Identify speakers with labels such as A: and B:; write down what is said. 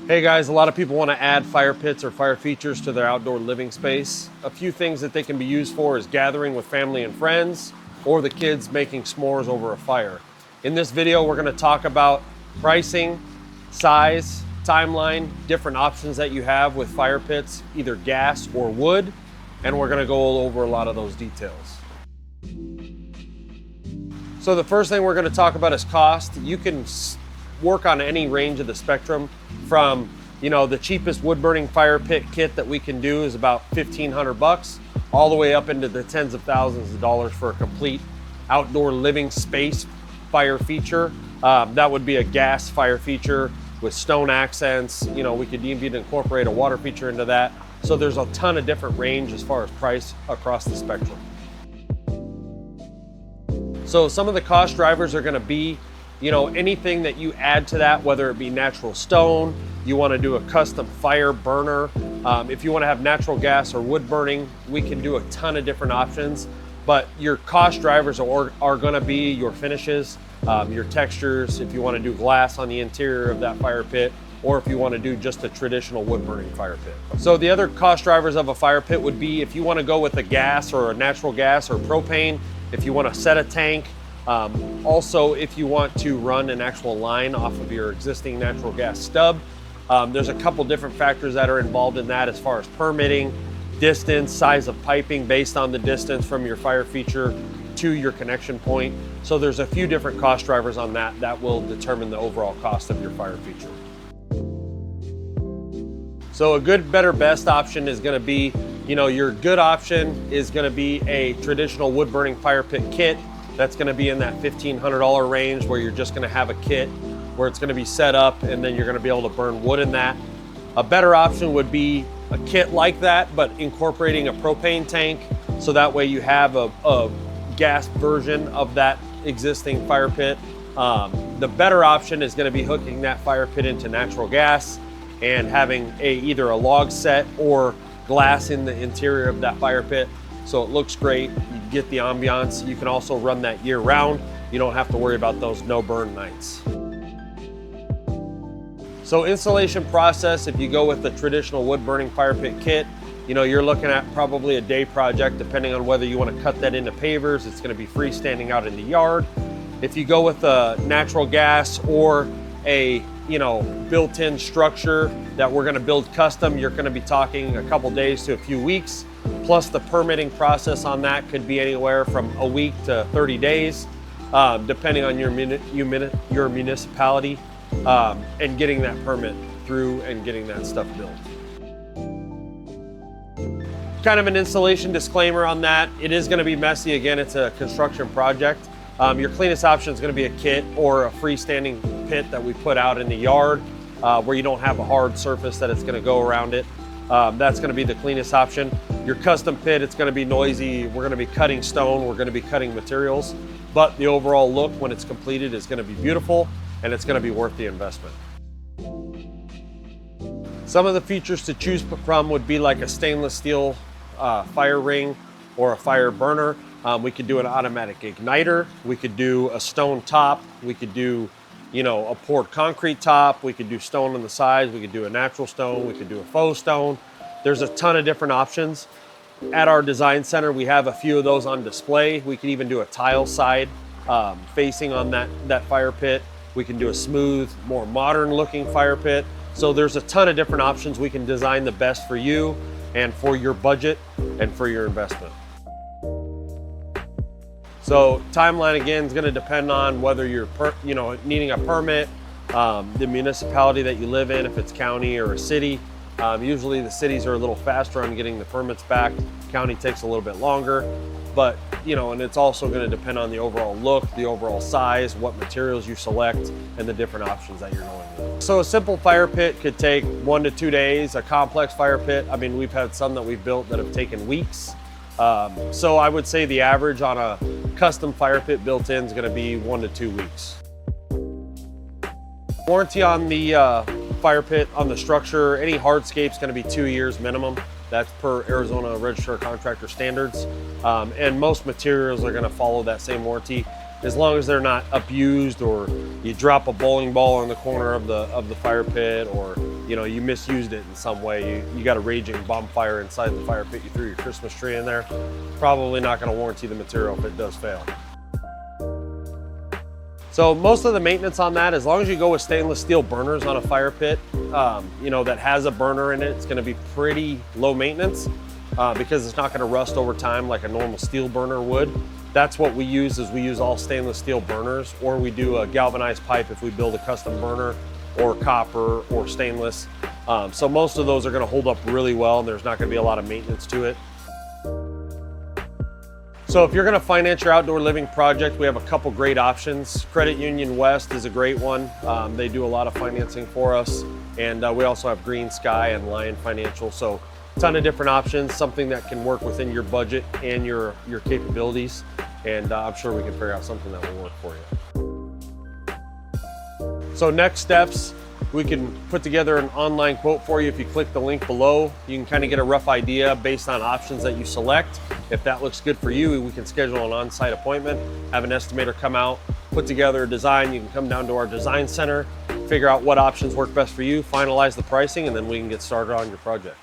A: Hey guys, a lot of people want to add fire pits or fire features to their outdoor living space. A few things that they can be used for is gathering with family and friends, or the kids making s'mores over a fire. In this video, we're going to talk about pricing, size, timeline, different options that you have with fire pits, either gas or wood, and we're going to go over a lot of those details. So the first thing we're going to talk about is cost. You can work on any range of the spectrum from, the cheapest wood burning fire pit kit that we can do is about $1,500 all the way up into the tens of thousands of dollars for a complete outdoor living space fire feature. That would be a gas fire feature with stone accents. We could even incorporate a water feature into that. So there's a ton of different range as far as price across the spectrum. So some of the cost drivers are going to be anything that you add to that, whether it be natural stone, you want to do a custom fire burner. If you want to have natural gas or wood burning, we can do a ton of different options. But your cost drivers are going to be your finishes, your textures, if you want to do glass on the interior of that fire pit, or if you want to do just a traditional wood burning fire pit. So the other cost drivers of a fire pit would be if you want to go with a gas or a natural gas or propane, if you want to set a tank. Also, if you want to run an actual line off of your existing natural gas stub, there's a couple different factors that are involved in that as far as permitting, distance, size of piping based on the distance from your fire feature to your connection point. So there's a few different cost drivers on that will determine the overall cost of your fire feature. So a good, better, best option is going to be, your good option is going to be a traditional wood burning fire pit kit. That's going to be in that $1,500 range where you're just going to have a kit where it's going to be set up and then you're going to be able to burn wood in that. A better option would be a kit like that, but incorporating a propane tank. So that way you have a gas version of that existing fire pit. The better option is going to be hooking that fire pit into natural gas and having either a log set or glass in the interior of that fire pit. So it looks great, you get the ambiance. You can also run that year round. You don't have to worry about those no burn nights. So installation process, if you go with the traditional wood burning fire pit kit, you're looking at probably a day project depending on whether you want to cut that into pavers. It's going to be freestanding out in the yard. If you go with a natural gas or a built-in structure that we're going to build custom, you're going to be talking a couple days to a few weeks. Plus the permitting process on that could be anywhere from a week to 30 days, depending on your municipality, and getting that permit through and getting that stuff built. Kind of an installation disclaimer on that. It is going to be messy. Again, it's a construction project. Your cleanest option is going to be a kit or a freestanding pit that we put out in the yard where you don't have a hard surface that it's going to go around it. That's going to be the cleanest option. Your custom pit, it's going to be noisy. We're going to be cutting stone. We're going to be cutting materials. But the overall look when it's completed is going to be beautiful and it's going to be worth the investment. Some of the features to choose from would be like a stainless steel fire ring or a fire burner. We could do an automatic igniter. We could do a stone top. We could do a poured concrete top. We could do stone on the sides. We could do a natural stone. We could do a faux stone. There's a ton of different options. At our design center, we have a few of those on display. We could even do a tile side facing on that fire pit. We can do a smooth, more modern looking fire pit. So there's a ton of different options. We can design the best for you and for your budget and for your investment. So timeline again is going to depend on whether you're needing a permit, the municipality that you live in, if it's county or a city. Usually the cities are a little faster on getting the permits back. County takes a little bit longer, but and it's also going to depend on the overall look, the overall size, what materials you select, and the different options that you're going with. So a simple fire pit could take 1 to 2 days. A complex fire pit, we've had some that we've built that have taken weeks. So I would say the average on a custom fire pit built in is going to be 1 to 2 weeks. Warranty on the fire pit, on the structure, any hardscape is going to be 2 years minimum. That's per Arizona Register of Contractor standards. And most materials are going to follow that same warranty as long as they're not abused, or you drop a bowling ball in the corner of the fire pit, or you know, you misused it in some way. You got a raging bonfire inside the fire pit, you threw your Christmas tree in there, probably not going to warranty the material if it does fail. So most of the maintenance on that, as long as you go with stainless steel burners on a fire pit, you know, that has a burner in it, it's going to be pretty low maintenance because it's not going to rust over time like a normal steel burner would. That's what we use, is we use all stainless steel burners, or we do a galvanized pipe if we build a custom burner, or copper or stainless. So most of those are going to hold up really well, and there's not going to be a lot of maintenance to it. So if you're going to finance your outdoor living project, we have a couple great options. Credit Union West is a great one. They do a lot of financing for us. And we also have Green Sky and Lion Financial. So a ton of different options, something that can work within your budget and your capabilities. And I'm sure we can figure out something that will work for you. So next steps, we can put together an online quote for you. If you click the link below, you can kind of get a rough idea based on options that you select. If that looks good for you, we can schedule an on-site appointment, have an estimator come out, put together a design. You can come down to our design center, figure out what options work best for you, finalize the pricing, and then we can get started on your project.